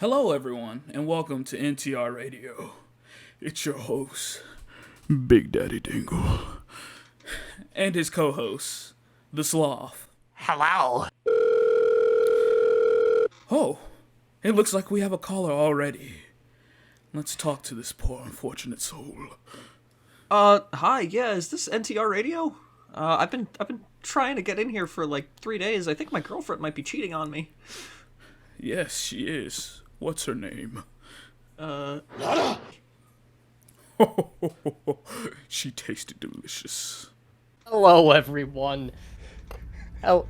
Hello, everyone, and welcome to NTR Radio. It's your host, Big Daddy Dingle, and his co-host, the Sloth. Hello. Oh, it looks like we have a caller already. Let's talk to this poor unfortunate soul. Hi, yeah, is this NTR Radio? I've been trying to get in here for like 3 days. I think my girlfriend might be cheating on me. Yes, she is. What's her name? She tasted delicious. Hello, everyone. Hello,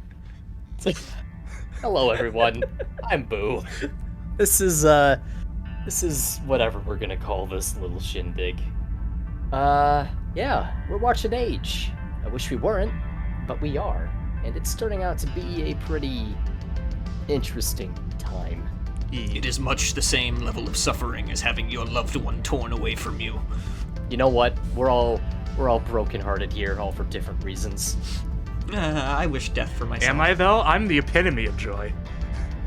everyone. I'm Boo. This is whatever we're gonna call this little shindig. Yeah, we're watching Age. I wish we weren't, but we are. And it's turning out to be a pretty interesting time. It is much the same level of suffering as having your loved one torn away from you. You know what? We're all brokenhearted here, all for different reasons. I wish death for myself. Am I, though? I'm the epitome of joy.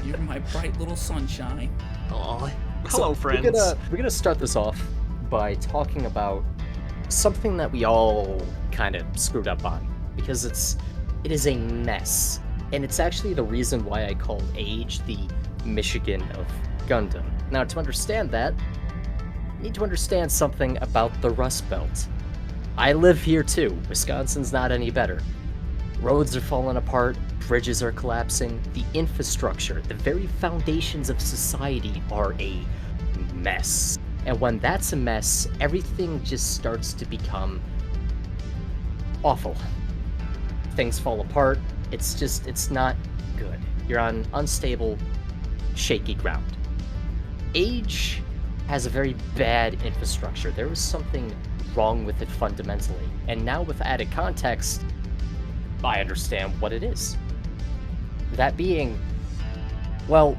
You're my bright little sunshine. Aw. Hello, friends. We're gonna start this off by talking about something that we all kind of screwed up on, because it is a mess, and it's actually the reason why I call Age the Michigan of Gundam. Now, to understand that, you need to understand something about the Rust Belt. I live here too. Wisconsin's not any better. Roads are falling apart, bridges are collapsing, the infrastructure, the very foundations of society are a mess. And when that's a mess, everything just starts to become awful. Things fall apart. It's not good. You're on unstable, shaky ground. Age has a very bad infrastructure. There was something wrong with it fundamentally. And now with added context, I understand what it is. That being, well,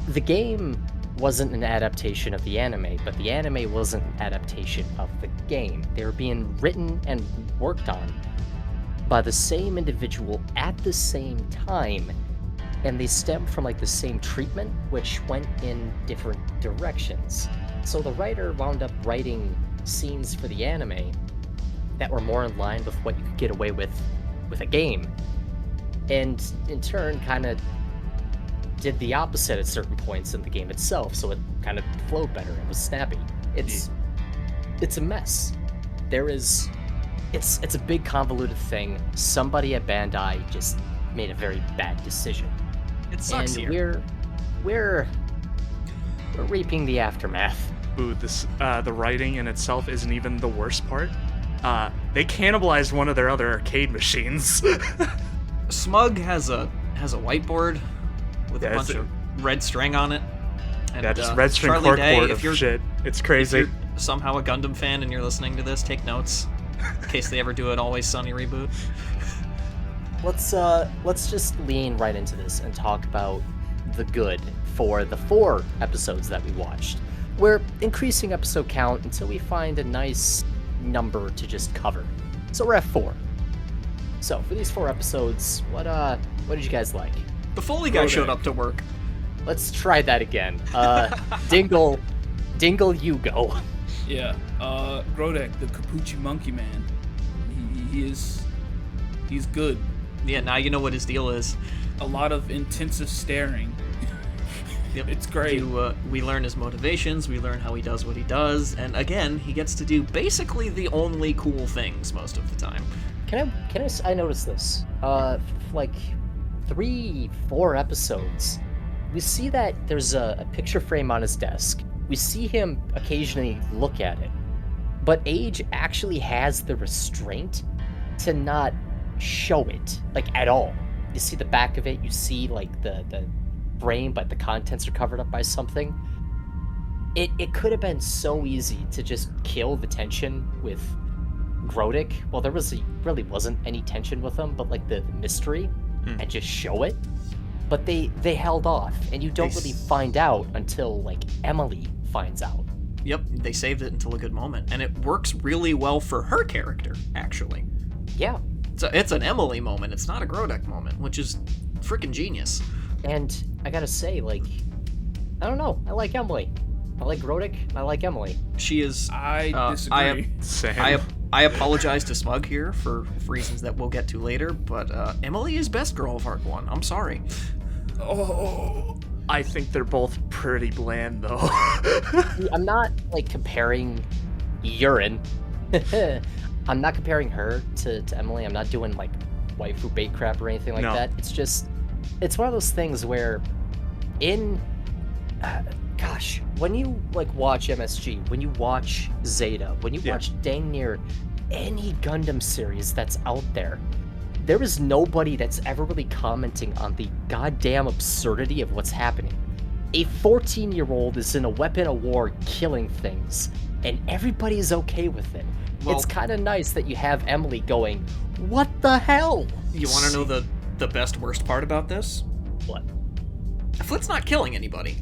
the game wasn't an adaptation of the anime, but the anime wasn't an adaptation of the game. They were being written and worked on by the same individual at the same time, and they stem from like the same treatment, which went in different directions. So the writer wound up writing scenes for the anime that were more in line with what you could get away with a game, and in turn kind of did the opposite at certain points in the game itself, so it kind of flowed better and was snappy. It's a mess. It's a big convoluted thing. Somebody at Bandai just made a very bad decision. It sucks and here. we're reaping the aftermath. Ooh, the writing in itself isn't even the worst part. They cannibalized one of their other arcade machines. Smug has a whiteboard with a bunch of red string on it. And, yeah, just red string Charlie Day, corkboard of shit. It's crazy. If you're somehow a Gundam fan and you're listening to this, take notes in case they ever do an Always Sunny reboot. Let's just lean right into this and talk about the good for the 4 episodes that we watched. We're increasing episode count until we find a nice number to just cover. So we're at 4. So for these 4 episodes, what did you guys like? The Foley guy showed up to work. Let's try that again. Dingle, you go. Yeah, Grodek, the Capuchin Monkey man. He's good. Yeah, now you know what his deal is. A lot of intensive staring. Yep. It's great. We learn his motivations, we learn how he does what he does, and again, he gets to do basically the only cool things most of the time. I noticed this. Like 3-4 episodes, we see that there's a picture frame on his desk. We see him occasionally look at it, but Age actually has the restraint to not show it, like, at all. You see the back of it, you see like the frame, but the contents are covered up by something. It could have been so easy to just kill the tension with Grodek. Well, there really wasn't any tension with him, but like the mystery, and just show it. But they held off, and you don't really find out until like Emily finds out. Yep, they saved it until a good moment, and it works really well for her character, actually. Yeah. It's an Emily moment, it's not a Grodek moment, which is freaking genius. And I gotta say, like, I don't know. I like Emily. I like Rodick, and I like Emily. She is. I disagree. Same. I apologize to Smug here for reasons that we'll get to later, but Emily is best girl of Arc 1. I'm sorry. Oh, I think they're both pretty bland, though. I'm not, like, comparing urine. I'm not comparing her to Emily. I'm not doing, like, waifu bait crap or anything like that. It's just... It's one of those things where in... gosh, when you, like, watch MSG, when you watch Zeta, when you watch dang near any Gundam series that's out there, there is nobody that's ever really commenting on the goddamn absurdity of what's happening. A 14-year-old is in a weapon of war killing things, and everybody's okay with it. Well, it's kind of nice that you have Emily going, what the hell? You want to know the best worst part about this? What? Flit's not killing anybody.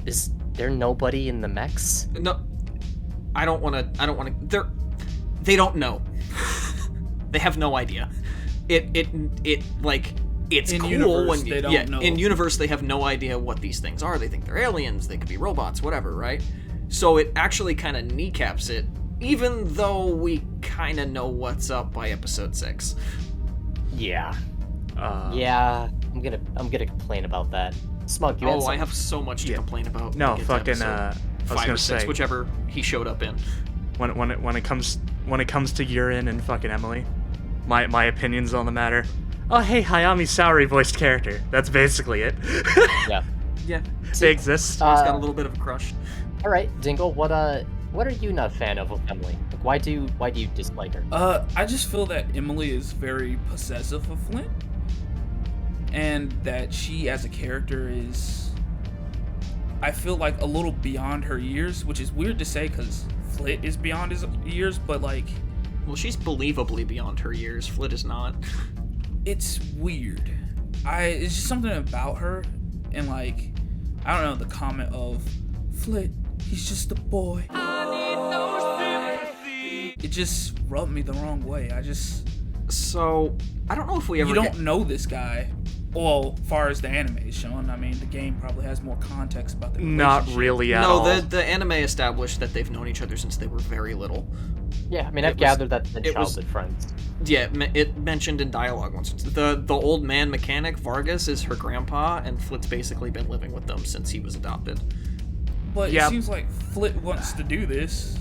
Is there nobody in the mechs? No, I don't want to. They don't know. They have no idea. It's in cool universe, when they don't know. In universe they have no idea what these things are. They think they're aliens. They could be robots, whatever, right? So it actually kind of kneecaps it, even though we kind of know what's up by episode 6. Yeah. Yeah. I'm gonna complain about that. Smug, you had I something? have so much to complain about. No, when we get to fucking. episode I was 5 gonna or 6, say whichever he showed up in. when it comes to urine and fucking Emily, my opinions on the matter. Oh hey, Hayami Saori voiced character. That's basically it. Yeah. Yeah, They exist. he's got a little bit of a crush. All right, Dingle. What are you not a fan of Emily? Like, why do you dislike her? I just feel that Emily is very possessive of Flint, and that she as a character is, I feel like, a little beyond her years, which is weird to say because Flit is beyond his years, but like, Well, she's believably beyond her years. Flit is not. it's weird. It's just something about her, and like, I don't know, the comment of Flit, he's just a boy. It just rubbed me the wrong way. So, I don't know if we ever You don't know this guy. Well, far as the anime is shown, I mean, the game probably has more context about the Not relationship. really at all. No, the anime established that they've known each other since they were very little. Yeah, I mean, I've gathered that they're childhood friends. Yeah, it mentioned in dialogue once. The old man mechanic, Vargas, is her grandpa, and Flit's basically been living with them since he was adopted. But Yep. it seems like Flit wants to do this.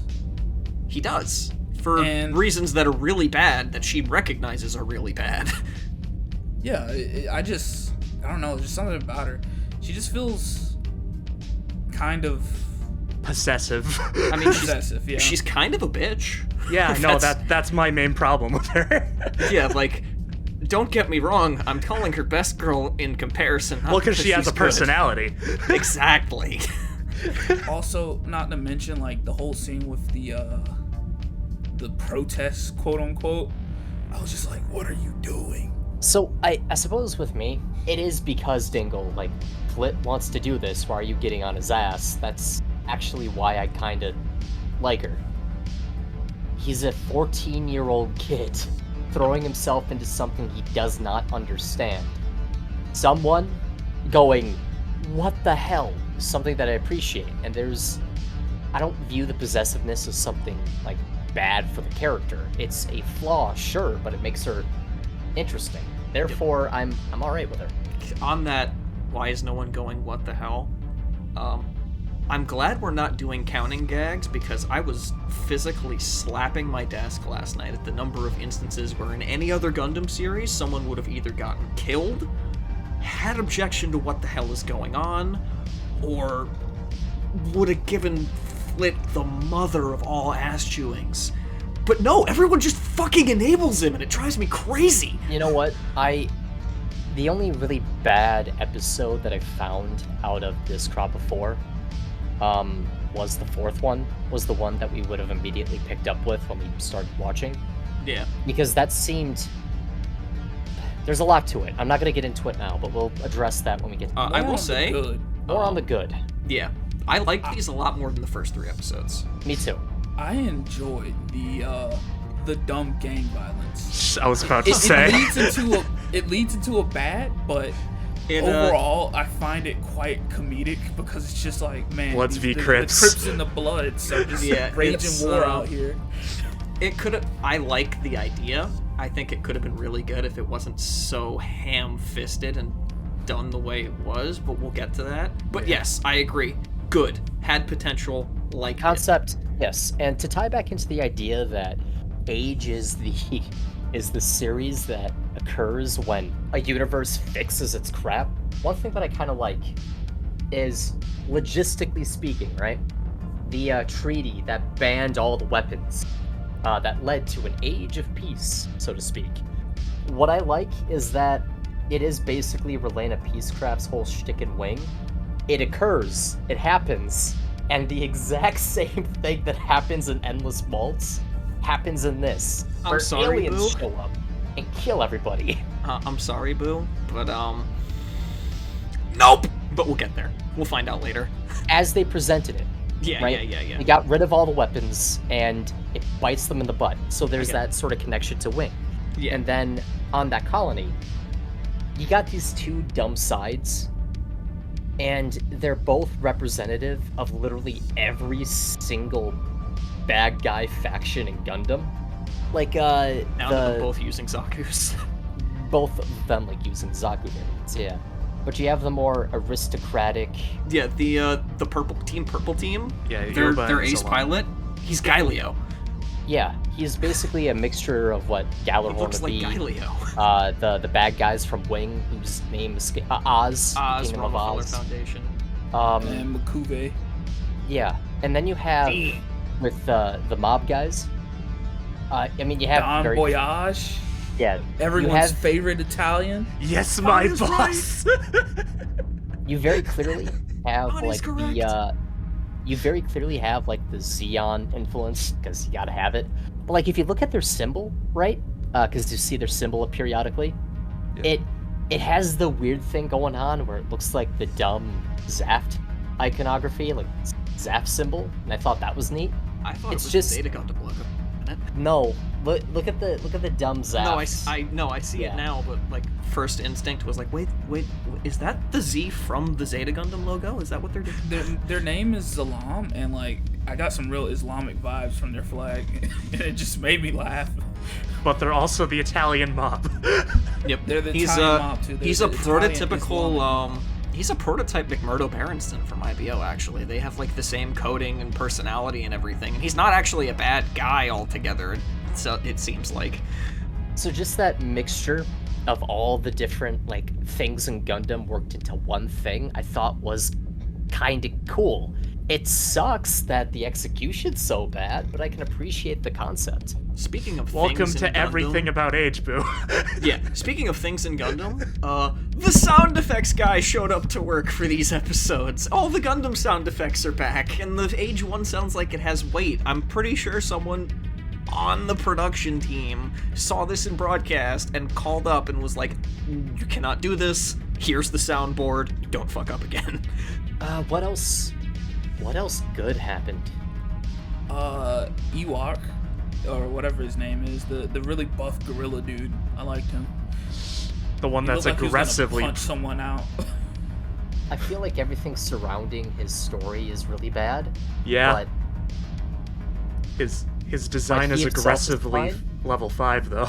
He does. For And- reasons that are really bad, that she recognizes are really bad. Yeah, I don't know, there's something about her. She just feels kind of Possessive. I mean, possessive, yeah. she's kind of a bitch. Yeah, no, that's my main problem with her. Yeah, like, don't get me wrong, I'm calling her best girl in comparison. Well, because she has she's a good. personality. Exactly. Also, not to mention, like, the whole scene with the protests, quote unquote. I was just like, what are you doing? So I suppose with me, it is because Dingle, like, Flit wants to do this. Why are you getting on his ass? That's actually why I kind of like her. He's a 14-year-old kid throwing himself into something he does not understand. Someone going, what the hell? Something that I appreciate. And I don't view the possessiveness as something, like, bad for the character. It's a flaw, sure, but it makes her interesting. Therefore, I'm alright with her. On that, why is no one going, what the hell? I'm glad we're not doing counting gags, because I was physically slapping my desk last night at the number of instances where in any other Gundam series, someone would have either gotten killed, had objection to what the hell is going on, or would have given Flit the mother of all ass chewings. But no, everyone just fucking enables him, and it drives me crazy. You know what? The only really bad episode that I found out of this crop of 4 was the 4th one, was the one that we would have immediately picked up with when we started watching. Yeah. Because that seemed... There's a lot to it. I'm not going to get into it now, but we'll address that when we get I More will on the say, good. more on the good. yeah, I liked these a lot more than the first 3 episodes. Me too. I enjoyed the dumb gang violence. I was about to say. It leads into a bad, but overall, I find it quite comedic because it's just like, man, Bloods v. the Crips. Crips and the Bloods, so just raging war out here. It could have. I like the idea. I think it could have been really good if it wasn't so ham-fisted and done the way it was, but we'll get to that. But yes, I agree. Good. Had potential, like Concept, yes. And to tie back into the idea that age is the series that occurs when a universe fixes its crap, one thing that I kind of like is, logistically speaking, right? The treaty that banned all the weapons, that led to an age of peace, so to speak. What I like is that it is basically Relena Peacecraft's whole shtick and wing. It occurs, it happens, and the exact same thing that happens in Endless Malts happens in this. I'm where sorry, aliens Boo. show up and kill everybody. I'm sorry, Boo, but nope. But we'll get there. We'll find out later. As they presented it. Yeah, right? yeah. They got rid of all the weapons, and it bites them in the butt. So there's Okay. that sort of connection to Wing. Yeah. And then on that colony, you got these two dumb sides, and they're both representative of literally every single bad guy faction in Gundam. Like, Now that they're both using Zaku's. both of them like using Zaku variants, yeah. But you have the more aristocratic. Yeah, the purple team. Yeah, their Yoba ace is a lot. pilot. He's Gaileo. Yeah, he's basically a mixture of what He Galahorn looks would like be. Gaileo. The bad guys from Wing, whose name is Oz, Oz, Kingdom of Rockefeller Oz. Foundation. And Makuve. Yeah, and then you have with the mob guys. I mean, you have Don very, Voyage. yeah. Everyone's you have, favorite Italian. Yes, my is boss. you very clearly have Bonnie's like correct. you very clearly have like the Xeon influence because you gotta have it. But like if you look at their symbol, right? Because you see their symbol periodically, Yeah. it has the weird thing going on where it looks like the dumb Zaft iconography, like Zaft symbol, and I thought that was neat. I thought It's it was just- Zeta Gundam logo. No, look at the dumb Zaft. No, I see Yeah. it now, but like first instinct was like, wait, is that the Z from the Zeta Gundam logo? Is that what they're doing? Their name is Zalam, and like I got some real Islamic vibes from their flag, and it just made me laugh. But they're also the Italian mob. Yep, They're the he's Italian mob, too. They're he's the a Italian prototypical Islamic. he's a prototype McMurdo Berenstain from IBO. Actually, they have like the same coding and personality and everything, and he's not actually a bad guy altogether. So it seems like. So just that mixture of all the different like things in Gundam worked into one thing, I thought was kind of cool. It sucks that the execution's so bad, but I can appreciate the concept. Speaking of Welcome things to in everything Gundam, about age, Boo. Yeah, speaking of things in Gundam, the sound effects guy showed up to work for these episodes. All the Gundam sound effects are back, and the Age 1 sounds like it has weight. I'm pretty sure someone on the production team saw this in broadcast and called up and was like, you cannot do this, here's the soundboard, don't fuck up again. What else good happened? Ewok, or whatever his name is, the really buff gorilla dude. I liked him. The one He that's looked like he was gonna aggressively. punch someone out. I feel like everything surrounding his story is really bad. Yeah. But His design Like, is he himself is aggressively fine? level 5 though.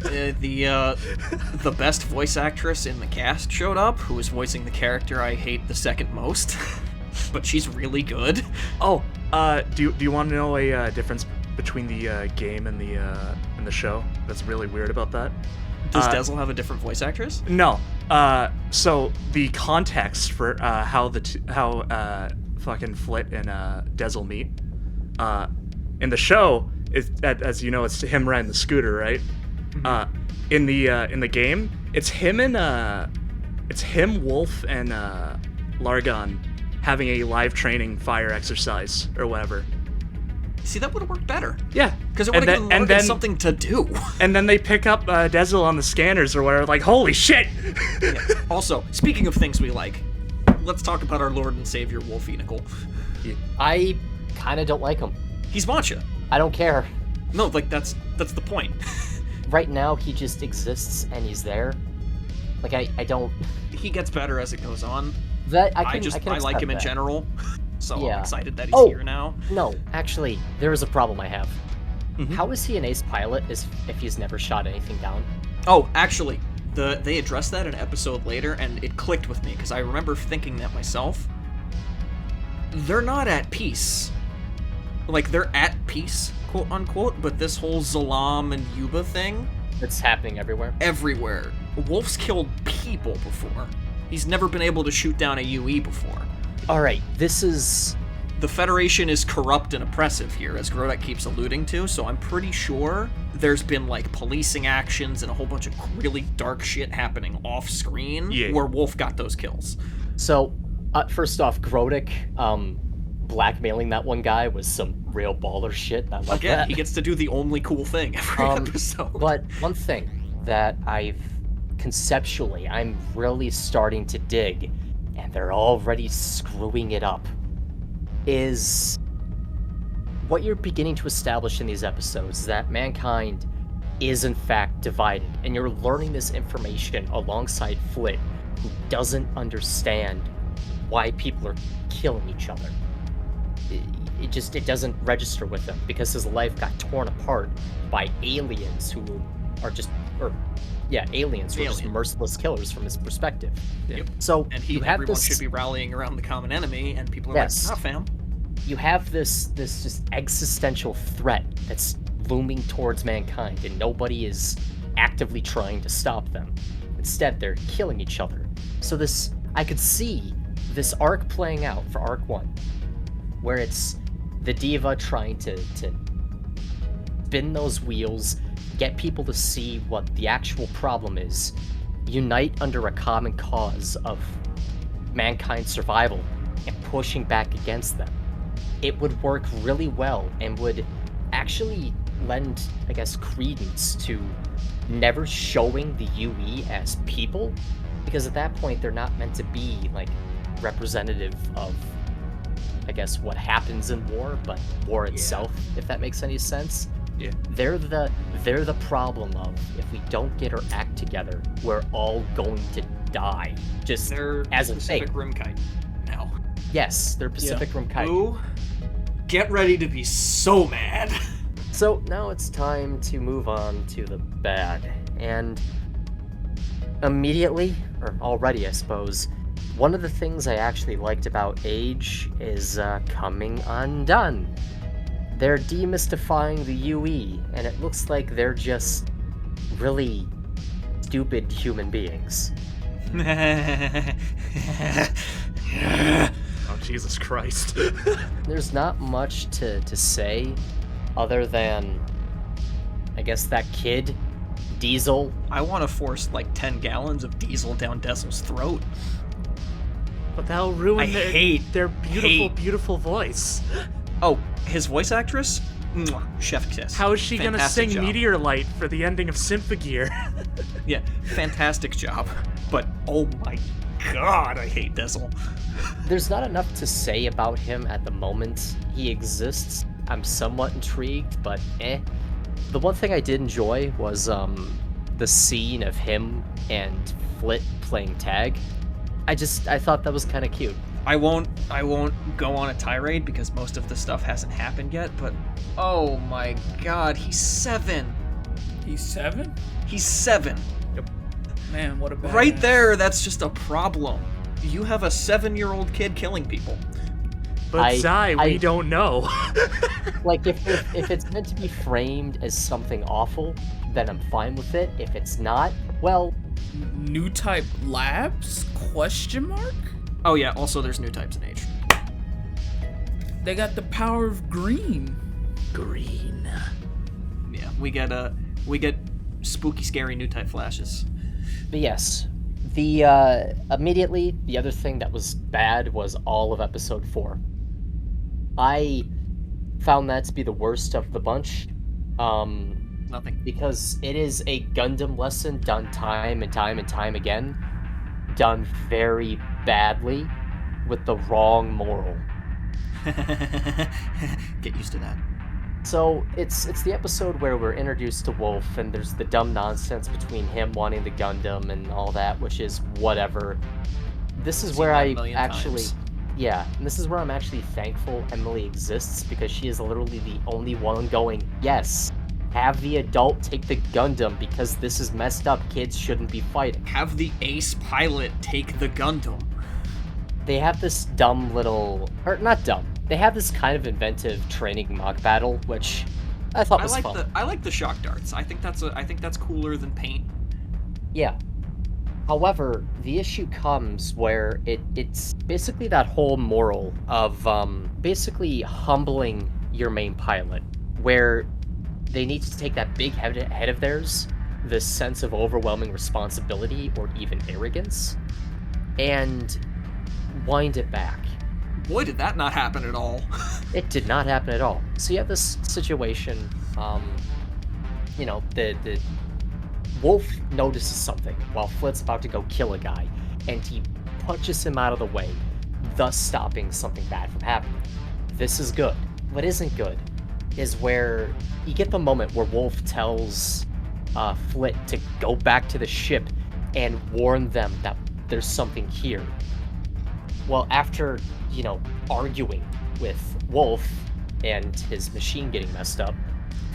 The best voice actress in the cast showed up, who is voicing the character I hate the second most. But she's really good. Oh, do you want to know a difference between the game and the show? That's really weird about that. Does Dezel have a different voice actress? No. So the context for how fucking Flit and Dezel meet in the show is, as you know, it's him riding the scooter, right? In the game, it's him, Wolf, and Largon having a live training fire exercise or whatever. See, that would have worked better. Yeah, Because it would have given Largan something to do. And then they pick up Dezel on the scanners or whatever, like, holy shit! Yeah. Also, speaking of things we like, let's talk about our Lord and Savior Wolfie Nickel. I kind of don't like him. He's Mancha. I don't care. No, like that's the point. Right now, he just exists and he's there. Like I don't. he gets better as it goes on. That I I like accept him in that. general, so Yeah. I'm excited that he's Oh. here now. No, actually, there is a problem I have. Mhm. How is he an ace pilot if he's never shot anything down? Oh, actually, they addressed that in an episode later, and it clicked with me, because I remember thinking that myself. They're not at peace. Like, they're at peace, quote-unquote, but this whole Zalam and Yuba thing, It's happening everywhere. everywhere. Wolf's killed people before. He's never been able to shoot down a UE before. Alright, this is... The Federation is corrupt and oppressive here, as Grodek keeps alluding to, so I'm pretty sure there's been, like, policing actions and a whole bunch of really dark shit happening off-screen where Wolf got those kills. So, first off, Grodek, blackmailing that one guy was some real baller shit. I love Again, that. he gets to do the only cool thing every episode. But one thing that conceptually, I'm really starting to dig, and they're already screwing it up, is what you're beginning to establish in these episodes, that mankind is in fact divided, and you're learning this information alongside Flit, who doesn't understand why people are killing each other. It doesn't register with him because his life got torn apart by aliens who are just aliens who are just merciless killers from his perspective. Yep. So And everyone should be rallying around the common enemy, and people are like, nah, fam. You have this just existential threat that's looming towards mankind, and nobody is actively trying to stop them. Instead, they're killing each other. So I could see this arc playing out for Arc 1, where it's the Diva trying to spin those wheels, get people to see what the actual problem is, unite under a common cause of mankind's survival, and pushing back against them. It would work really well and would actually lend, I guess, credence to never showing the UE as people, because at that point they're not meant to be like representative of, I guess, what happens in war, but war itself, if that makes any sense. Yeah. They're the problem of, if we don't get our act together, we're all going to die. Just They're as a Pacific thing. Rim kind now. Yes, they're Pacific Rim Kaiju. Ooh, get ready to be so mad. So now it's time to move on to the bad. And immediately, or already I suppose, one of the things I actually liked about Age is coming undone. They're demystifying the UE, and it looks like they're just really stupid human beings. Oh, Jesus Christ. There's not much to say other than, I guess, that kid, Diesel. I want to force like 10 gallons of diesel down Desil's throat. But that'll ruin their hate. beautiful voice. Oh, his voice actress? Mwah, chef kiss. How is she gonna Fantastic sing job. Meteor Light for the ending of Symphogear? Yeah, fantastic job. But oh my god, I hate Desil. There's not enough to say about him at the moment. He exists. I'm somewhat intrigued, but eh. The one thing I did enjoy was the scene of him and Flit playing tag. I thought that was kind of cute. I won't go on a tirade because most of the stuff hasn't happened yet, but oh my god, he's 7. He's 7? He's 7. Man, what a bad Right there, that's just a problem. You have a 7-year-old kid killing people. But Zai, we don't know. Like, if it's meant to be framed as something awful, then I'm fine with it. If it's not, well... New type labs? Question mark? Oh yeah, also there's new types in Age. They got the power of green. Green. Yeah, we get spooky, scary new type flashes. But yes, the immediately the other thing that was bad was all of episode 4. I found that to be the worst of the bunch. Nothing. Because it is a Gundam lesson done time and time and time again, done very badly with the wrong moral. Get used to that. So it's the episode where we're introduced to Wolf, and there's the dumb nonsense between him wanting the Gundam and all that, which is whatever. This is Seen where that I a million actually, times. yeah, and this is where I'm actually thankful Emily exists, because she is literally the only one going, yes, have the adult take the Gundam, because this is messed up. Kids shouldn't be fighting. Have the ace pilot take the Gundam. They have this dumb little, or not dumb. They have this kind of inventive training mock battle, which I thought was fun. I like the shock darts. I think that's cooler than paint. Yeah. However, the issue comes where it's basically that whole moral of basically humbling your main pilot, where they need to take that big head of theirs, this sense of overwhelming responsibility or even arrogance, and wind it back. Boy, did that not happen at all. It did not happen at all. So you have this situation, the Wolf notices something while Flit's about to go kill a guy, and he punches him out of the way, thus stopping something bad from happening. This is good. What isn't good is where you get the moment where Wolf tells Flit to go back to the ship and warn them that there's something here. Well, after, arguing with Wolf and his machine getting messed up,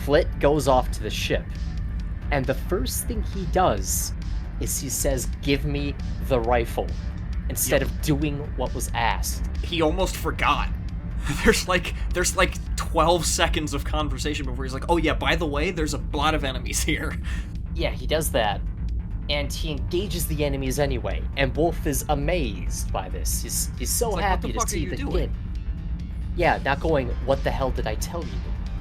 Flit goes off to the ship. And the first thing he does is he says, "Give me the rifle," instead of doing what was asked. He almost forgot. There's like 12 seconds of conversation before he's like, "Oh yeah, by the way, there's a lot of enemies here." Yeah, he does that. And he engages the enemies anyway, and Wolf is amazed by this. He's so It's like, happy what the fuck to see are you the doing? kid. Yeah, not going, "What the hell did I tell you?"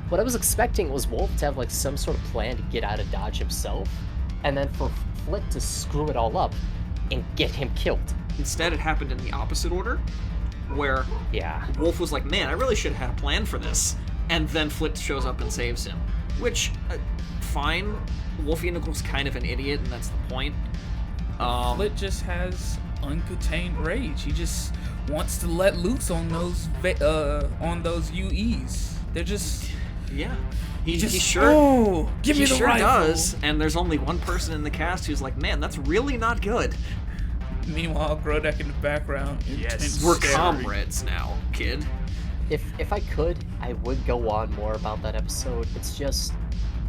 What I was expecting was Wolf to have like some sort of plan to get out of Dodge himself, and then for Flit to screw it all up and get him killed. Instead, it happened in the opposite order, where Yeah. Wolf was like, "Man, I really should have had a plan for this," and then Flit shows up and saves him. Which, fine. Wolfie Nickel's kind of an idiot, and that's the point. Flit just has uncontained rage. He just wants to let loose on those UEs. They're just Yeah, he just sure. Oh, give me he the sure rifle. does, and there's only one person in the cast who's like, "Man, that's really not good." Meanwhile, Grodek in the background. Yes. intense We're staring. comrades now, kid. If I could, I would go on more about that episode. It's just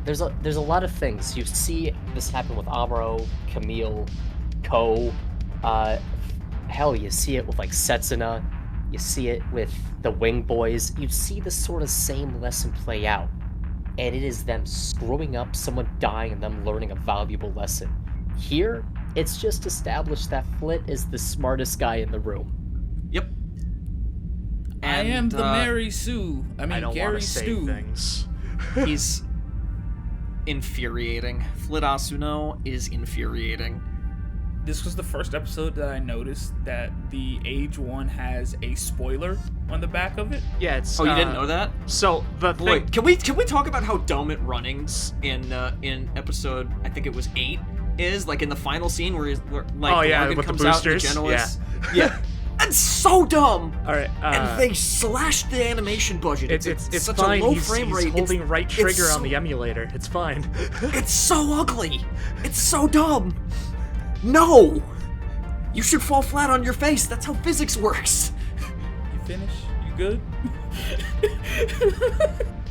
there's a lot of things. You see this happen with Amuro, Camille, Ko. Hell, you see it with like Setsuna. You see it with the Wing Boys. You see this sort of same lesson play out, and it is them screwing up, someone dying, and them learning a valuable lesson. Here, it's just established that Flit is the smartest guy in the room. Yep. I am the Mary Sue. I I mean, don't want Gary to say Stu. things. He's infuriating. Flit Asuno is infuriating. This was the first episode that I noticed that the Age 1 has a spoiler on the back of it. Yeah, it's. Oh, you didn't know that? So the Boy, thing. can we talk about how dumb it runnings in episode, I think it was 8, is like in the final scene where Oh, yeah, Morgan with the comes out in the boosters? Genoas. Yeah. That's so dumb. All right. And they slashed the animation budget. It's such fine. a low he's, frame he's rate. holding right trigger it's on the emulator. It's fine. It's so ugly. It's so dumb. No. You should fall flat on your face. That's how physics works. You finish? You good?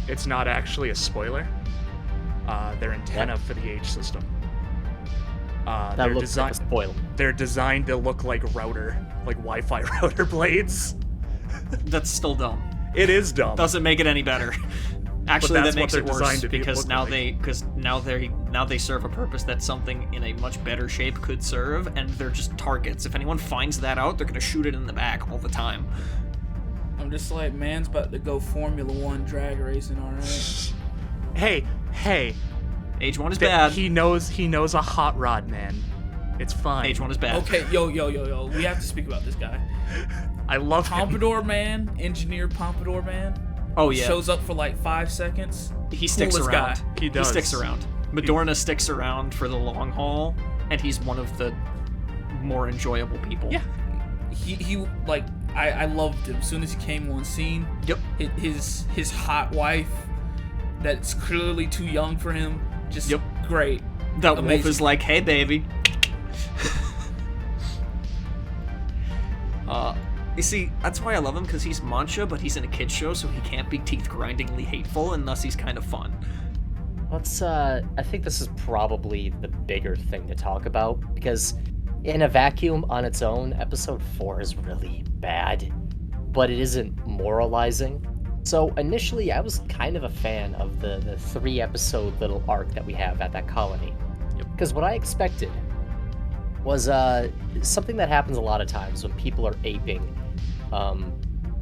It's not actually a spoiler. They're antenna for the Age system. That looks like a spoiler. They're designed to look like Wi-Fi router blades. That's still dumb. It is dumb. Doesn't make it any better. Actually, that's that makes what it they're worse designed to because look now like. they serve a purpose that something in a much better shape could serve, and they're just targets. If anyone finds that out, they're gonna shoot it in the back all the time. I'm just like, man's about to go Formula 1 drag racing, alright? Hey. Age 1 is bad. He knows a hot rod, man. It's fine. Age 1 is bad. Okay, yo. We have to speak about this guy. I love him. Pompadour Man, engineer Pompadour Man. Oh yeah. Shows up for like 5 seconds. He sticks Coolest around. guy. He does. He sticks around. Madorna sticks around for the long haul, and he's one of the more enjoyable people. Yeah. He like I loved him as soon as he came on scene. Yep. His hot wife that's clearly too young for him. Just Yep. great. That wolf Amazing. is like, hey, baby. You see, that's why I love him, because he's Mancha, but he's in a kid's show, so he can't be teeth-grindingly hateful, and thus he's kind of fun. I think this is probably the bigger thing to talk about, because in a vacuum on its own, episode 4 is really bad, but it isn't moralizing. So initially, I was kind of a fan of the 3-episode little arc that we have at that colony. Because what I expected was something that happens a lot of times when people are aping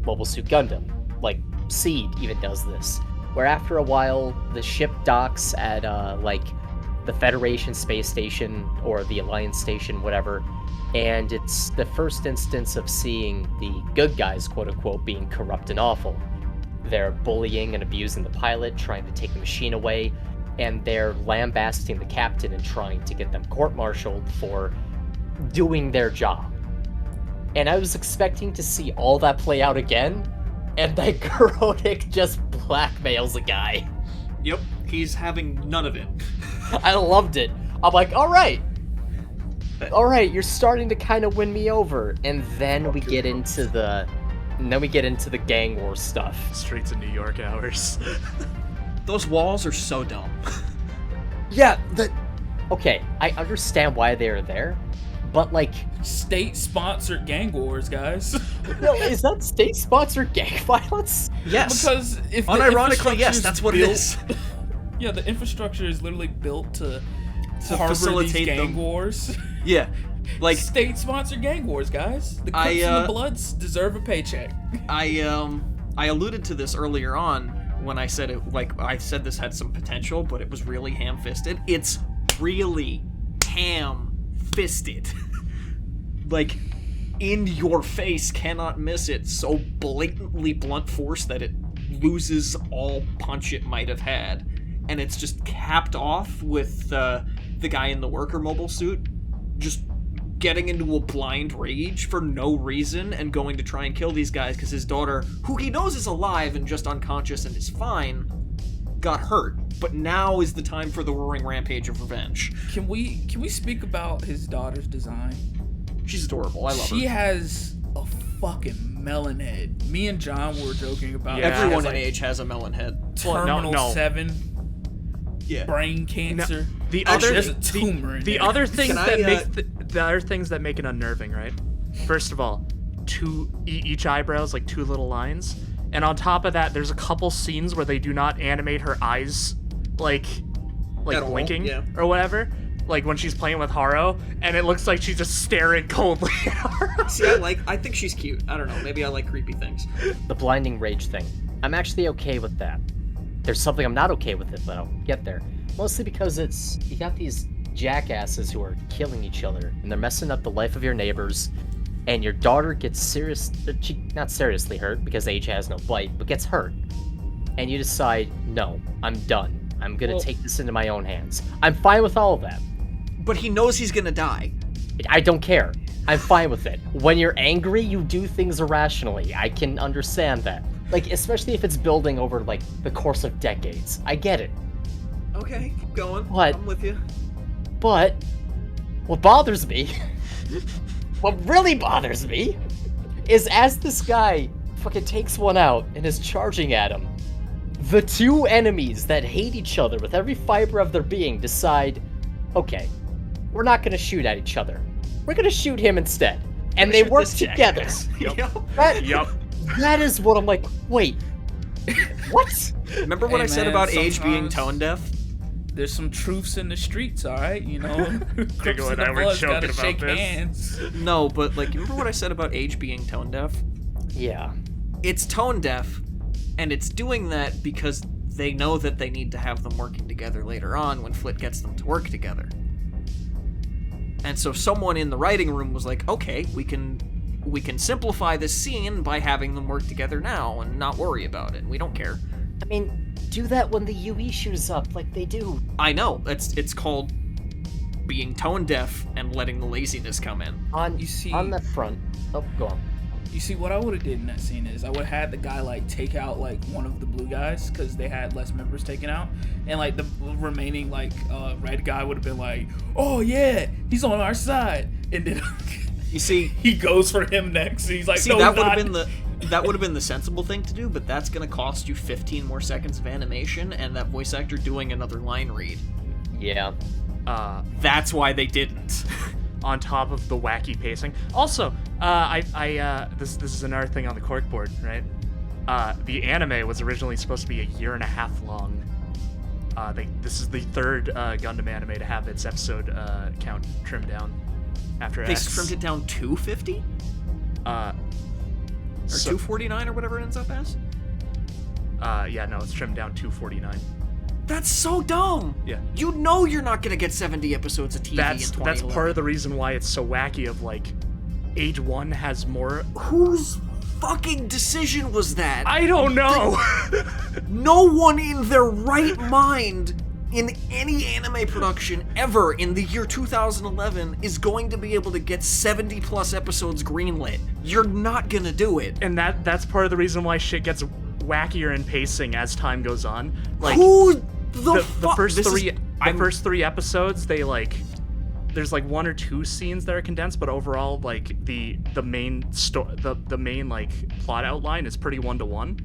Mobile Suit Gundam. Like, Seed even does this, where after a while, the ship docks at, like, the Federation space station, or the Alliance station, whatever, and it's the first instance of seeing the good guys, quote-unquote, being corrupt and awful. They're bullying and abusing the pilot, trying to take the machine away, and they're lambasting the captain and trying to get them court-martialed for doing their job. And I was expecting to see all that play out again, and then Kuronic just blackmails a guy. Yep, he's having none of it. I loved it. I'm like, alright, you're starting to kind of win me over. And then we get into the gang war stuff. Streets of New York hours. Those walls are so dumb. Yeah, okay, I understand why they're there, but like, State-sponsored gang wars, guys. no, is that state-sponsored gang violence? Yes. Because if the Unironically, yes, infrastructure's that's what it built- is. Yeah, the infrastructure is literally built to harbor facilitate these gang them. wars. Yeah, like, State-sponsored gang wars, guys. The Crips and the Bloods deserve a paycheck. I alluded to this earlier on when I said it, like, I said this had some potential, but it was really ham-fisted. It's really ham-fisted. Like, in your face, cannot miss it, so blatantly blunt force that it loses all punch it might have had. And it's just capped off with the guy in the worker mobile suit just getting into a blind rage for no reason and going to try and kill these guys because his daughter, who he knows is alive and just unconscious and is fine, got hurt. But now is the time for the roaring rampage of revenge. Can we speak about his daughter's design? She's adorable. I love her. She has a fucking melon head. Me and John were joking about Yeah. it. She Everyone has, in age has a melon head. Well, Terminal no. 7 Yeah. brain cancer. The Actually, other There's a tumor in the there. other things Can that I, make the other things that make it unnerving, right? First of all, each eyebrow's like 2 little lines, and on top of that, there's a couple scenes where they do not animate her eyes like At all, blinking yeah. or whatever. Like when she's playing with Haro, and it looks like she's just staring coldly at her. See, I think she's cute. I don't know. Maybe I like creepy things. The blinding rage thing. I'm actually okay with that. There's something I'm not okay with it, but I'll get there. Mostly because you got these jackasses who are killing each other, and they're messing up the life of your neighbors, and your daughter gets not seriously hurt, because age has no bite, but gets hurt. And you decide, no, I'm done. I'm gonna take this into my own hands. I'm fine with all of that. But he knows he's gonna die. I don't care. I'm fine with it. When you're angry, you do things irrationally. I can understand that. Like, especially if it's building over, like, the course of decades. I get it. Okay, keep going. What? I'm with you. But what bothers me, what really bothers me, is as this guy fucking takes one out and is charging at him, the 2 enemies that hate each other with every fiber of their being decide, okay, we're not gonna shoot at each other. We're gonna shoot him instead. And they Shoot work this together. jackass. Yep. Yup. That is what I'm like, wait, what? Remember what Hey, I said man, about age being sometimes- tone deaf? There's some truths in the streets, all right. You know, Crips and and I the were Bloods joking gotta about shake this. hands. No, but like, remember what I said about age being tone deaf? Yeah. It's tone deaf, and it's doing that because they know that they need to have them working together later on when Flit gets them to work together. And so someone in the writing room was like, okay, we can simplify this scene by having them work together now and not worry about it. We don't care. I mean, do that when the UE shows up like they do. I know. It's called being tone deaf and letting the laziness come in. On You see- on that front. Oh, go on. You see, what I would have did in that scene is I would have had the guy like take out like one of the blue guys because they had less members taken out, and like the remaining like red guy would have been like, "Oh yeah, he's on our side," and then You see, he goes for him next. And he's like, see "No, that he's would have not." been that would have been the sensible thing to do, but that's gonna cost you 15 more seconds of animation and that voice actor doing another line read. Yeah. That's why they didn't. On top of the wacky pacing. Also, this is another thing on the corkboard, right? The anime was originally supposed to be a year and a half long. This is the third Gundam anime to have its episode count trimmed down after They X. trimmed it down 250 or 249 or whatever it ends up as. Yeah, no, it's trimmed down 249. That's so dumb. Yeah. You know you're not gonna get 70 episodes of TV in That's 2011. part of the reason why it's so wacky. Of like, Age 1 has more. Whose fucking decision was that? I don't know. No one in their right mind in any anime production ever in the year 2011 is going to be able to get 70 plus episodes greenlit. You're not gonna do it. And that's part of the reason why shit gets wackier in pacing as time goes on. Like, Who the fuck? first This is- three I'm- first three episodes, they like there's like one or two scenes that are condensed, but overall like the main the main like plot outline is pretty 1-to-1.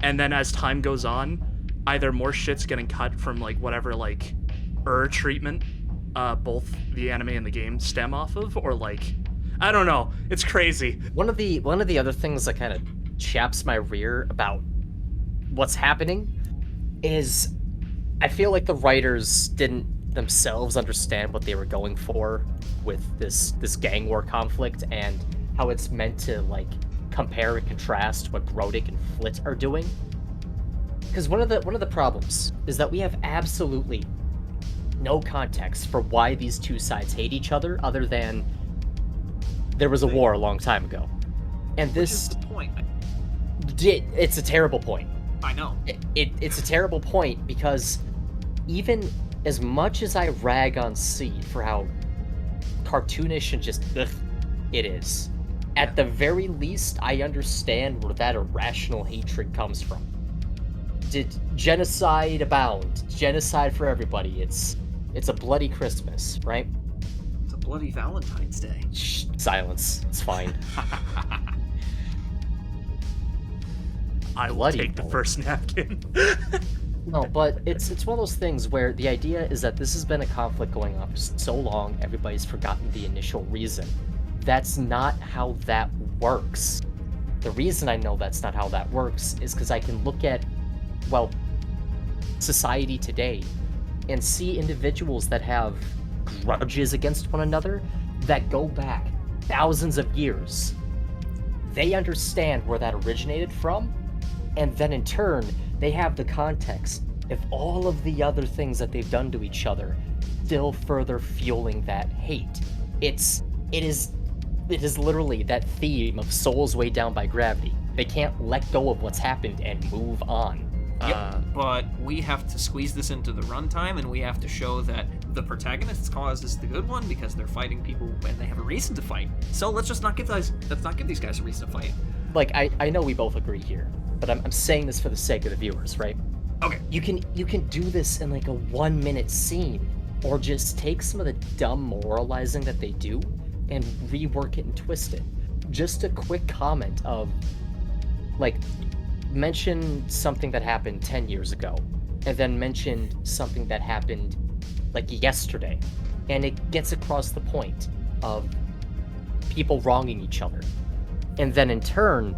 And then as time goes on, either more shit's getting cut from like whatever like treatment both the anime and the game stem off of, or like I don't know. It's crazy. One of the other things that kind of chaps my rear about what's happening is I feel like the writers didn't themselves understand what they were going for with this gang war conflict and how it's meant to like compare and contrast what Grodic and Flit are doing. Because one of the problems is that we have absolutely no context for why these two sides hate each other other than there was a war a long time ago. And Which is this the point. it's a terrible point. I know. It's a terrible point because even as much as I rag on Seed for how cartoonish and just it is, at the very least I understand where that irrational hatred comes from. Did genocide abound? Genocide for everybody. It's a bloody Christmas, right? It's a bloody Valentine's Day. Shh, silence. It's fine. I will Bloody take the hell. first napkin. No, but it's one of those things where the idea is that this has been a conflict going on for so long, everybody's forgotten the initial reason. That's not how that works. The reason I know that's not how that works is because I can look at, well, society today and see individuals that have grudges against one another that go back thousands of years. They understand where that originated from, and then in turn, they have the context of all of the other things that they've done to each other, still further fueling that hate. It is literally that theme of souls weighed down by gravity. They can't let go of what's happened and move on. But we have to squeeze this into the runtime, and we have to show that the protagonist's cause is the good one because they're fighting people when they have a reason to fight. So let's not give these guys a reason to fight. Like, I know we both agree here, but I'm saying this for the sake of the viewers, right? Okay. You can do this in like a 1-minute scene, or just take some of the dumb moralizing that they do and rework it and twist it. Just a quick comment of, like, mention something that happened 10 years ago, and then mention something that happened like yesterday, and it gets across the point of people wronging each other. And then in turn,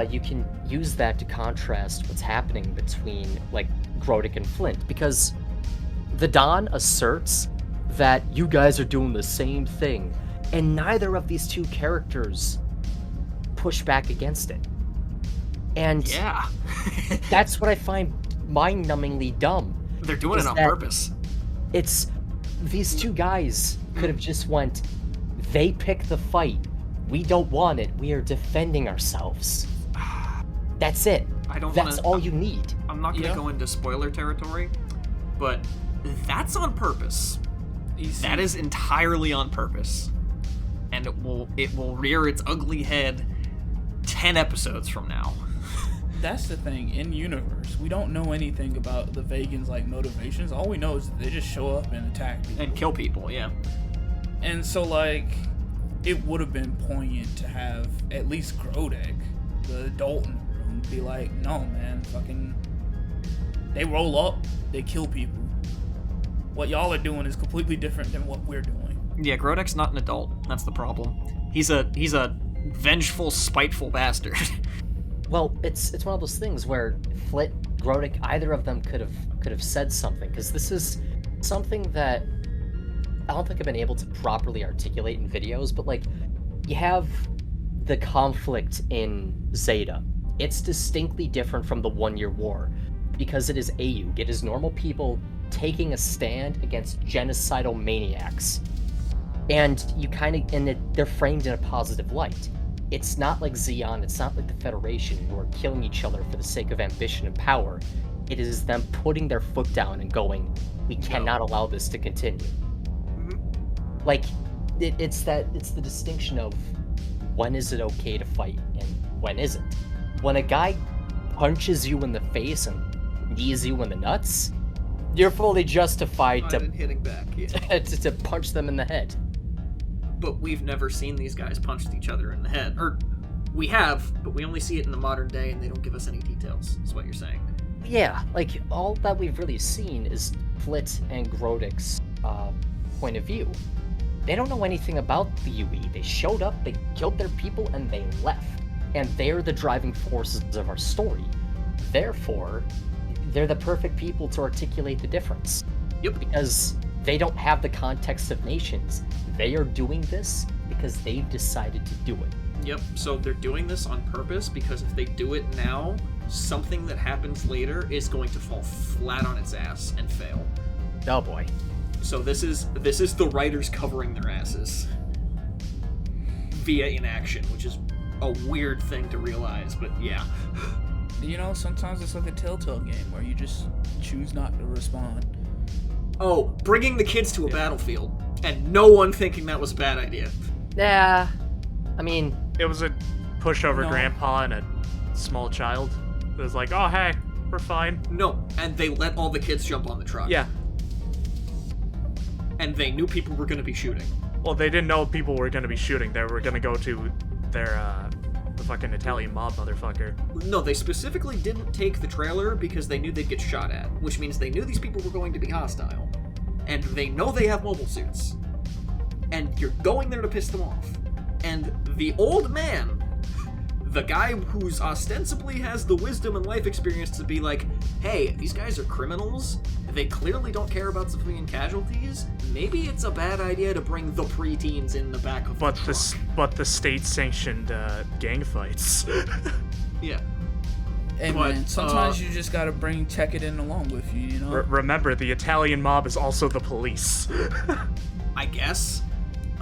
you can use that to contrast what's happening between, like, Grodic and Flint, because the Dawn asserts that you guys are doing the same thing, and neither of these two characters push back against it. And Yeah. that's what I find mind-numbingly dumb. They're doing Is it on that- purpose. It's these two guys could have just went, they pick the fight, we don't want it, we are defending ourselves. That's it. I don't That's wanna- all you need. I'm not gonna Yeah. go into spoiler territory, but that's on purpose. You see- That is entirely on purpose, and it will rear its ugly head 10 episodes from now. That's the thing. In universe, we don't know anything about the Vegans' like motivations. All we know is that they just show up and attack people. And kill people, yeah. And so, like, it would have been poignant to have at least Grodek, the adult in the room, be like, no, man, fucking, they roll up, they kill people. What y'all are doing is completely different than what we're doing. Yeah, Grodek's not an adult. That's the problem. He's a vengeful, spiteful bastard. Well, it's one of those things where Flit, Grodek, either of them could have said something, because this is something that I don't think I've been able to properly articulate in videos, but like, you have the conflict in Zeta. It's distinctly different from the 1 Year War, because it is AU. It is normal people taking a stand against genocidal maniacs. And they're framed in a positive light. It's not like Xeon, it's not like the Federation, who are killing each other for the sake of ambition and power. It is them putting their foot down and going, we cannot allow this to continue. Mm-hmm. Like, it's the distinction of when is it okay to fight and when isn't. When a guy punches you in the face and knees you in the nuts, you're fully justified to hitting back, yeah. to punch them in the head. But we've never seen these guys punch each other in the head. Or, we have, but we only see it in the modern day and they don't give us any details, is what you're saying. Yeah, like, all that we've really seen is Flit and Grodek's point of view. They don't know anything about the UE. They showed up, they killed their people, and they left. And they're the driving forces of our story. Therefore, they're the perfect people to articulate the difference. Yep. Because they don't have the context of nations. They are doing this because they've decided to do it. Yep, so they're doing this on purpose because if they do it now, something that happens later is going to fall flat on its ass and fail. Oh boy. So this is the writers covering their asses via inaction, which is a weird thing to realize, but yeah. You know, sometimes it's like a Telltale game where you just choose not to respond. Oh, bringing the kids to a battlefield, and no one thinking that was a bad idea. Yeah, I mean... It was a pushover No. grandpa and a small child. It was like, oh, hey, we're fine. No, and they let all the kids jump on the truck. Yeah. And they knew people were going to be shooting. Well, they didn't know people were going to be shooting. They were going to go to their, the fucking Italian mob motherfucker. No, they specifically didn't take the trailer because they knew they'd get shot at, which means they knew these people were going to be hostile. And they know they have mobile suits. And you're going there to piss them off. And the old man, the guy who's ostensibly has the wisdom and life experience to be like, hey, these guys are criminals, they clearly don't care about civilian casualties, maybe it's a bad idea to bring the preteens in the back of the truck. But the state-sanctioned gang fights. Yeah. And But, man, sometimes you just gotta bring Tekkadan along with you, you know? Remember, the Italian mob is also the police. I guess.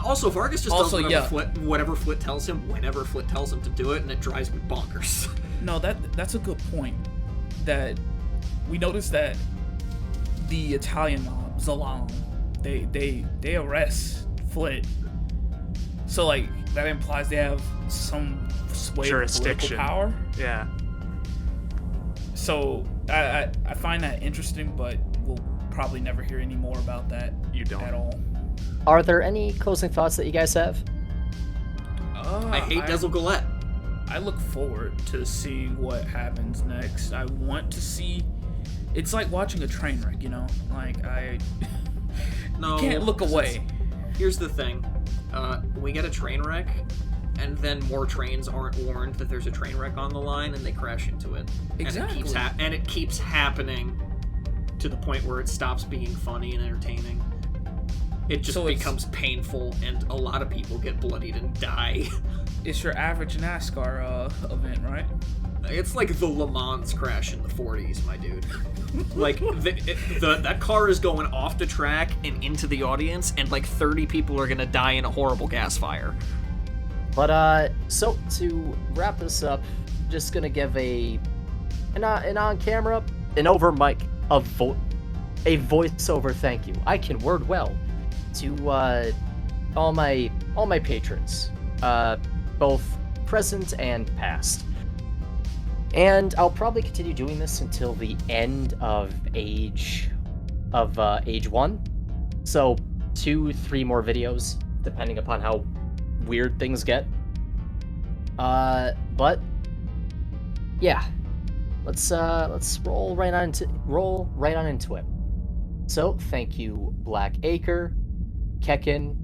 Also, Vargas just Also, does yeah. whatever Flit tells him, whenever Flit tells him to do it, and it drives me bonkers. No, that's a good point. That we noticed that the Italian mob, Zalam, they arrest Flit. So like that implies they have some sway of Jurisdiction. political power. Yeah. So I find that interesting, but we'll probably never hear any more about that You don't. at all. Are there any closing thoughts that you guys have? I hate Dezel Galette. I look forward to see what happens next. I want to see. It's like watching a train wreck, you know. Like No, you can't look away. Here's the thing. We get a train wreck, and then more trains aren't warned that there's a train wreck on the line, and they crash into it. Exactly. And it keeps happening to the point where it stops being funny and entertaining. It just becomes painful, and a lot of people get bloodied and die. It's your average NASCAR event, right? It's like the Le Mans crash in the 40s, my dude. Like, that car is going off the track and into the audience, and like 30 people are gonna die in a horrible gas fire. But, so, to wrap this up, just gonna give an on-camera, an over mic, a voiceover thank you. I can word well. To, all my patrons. Both present and past. And I'll probably continue doing this until the end of age 1. So 2-3 more videos, depending upon how weird things get. But yeah, let's roll right on into it. So thank you, Black Acre, Kekin,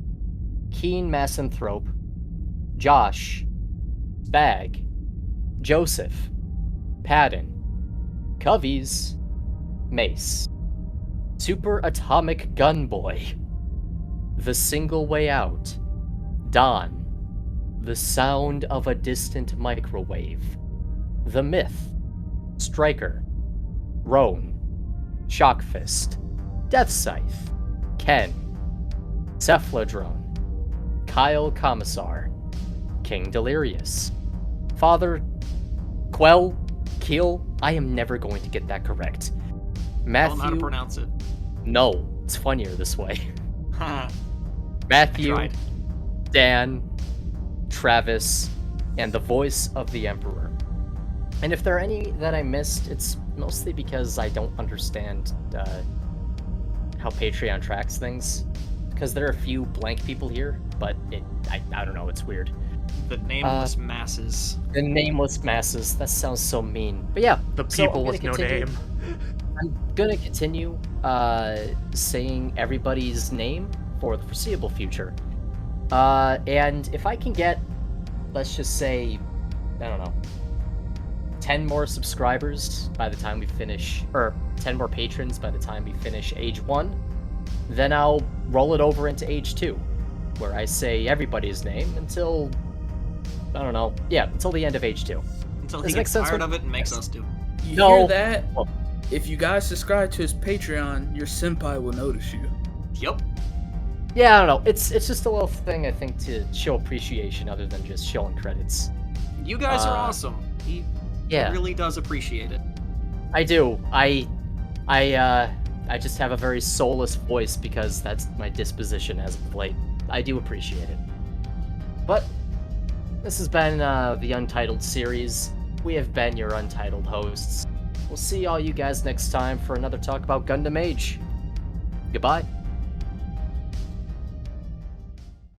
Keen Massenthrope, Josh, Spag, Joseph, Padden, Coveys, Mace, Super Atomic Gunboy, The Single Way Out, Don, The Sound of a Distant Microwave, The Myth, Striker, Roan, Shockfist, Death Scythe, Ken, Cephalodrone, Kyle Commissar, King Delirious, Father Keel, I am never going to get that correct. Matthew, I don't know how to pronounce it. No, it's funnier this way. I Matthew, tried. Dan, Travis, and the voice of the Emperor. And if there are any that I missed, it's mostly because I don't understand how Patreon tracks things. Because there are a few blank people here, but I don't know, it's weird. The nameless masses. The nameless masses, that sounds so mean. But yeah, The so people I'm with gonna no continue- name. I'm gonna continue saying everybody's name for the foreseeable future. And if I can get, let's just say, I don't know, 10 more subscribers by the time we finish, or 10 more patrons by the time we finish Age 1, then I'll roll it over into Age 2, where I say everybody's name until, I don't know, yeah, until the end of Age 2. Until Does he it make gets sense tired what- of it and makes Yes. us do. You No. hear that? Well- If you guys subscribe to his Patreon, your senpai will notice you. Yep. Yeah, I don't know, it's just a little thing I think to show appreciation other than just showing credits. You guys are Uh, awesome. He Yeah. really does appreciate it. I do. I just have a very soulless voice because that's my disposition as of late. I do appreciate it. But this has been the Untitled series. We have been your Untitled hosts. We'll see all you guys next time for another talk about Gundam Age. Goodbye.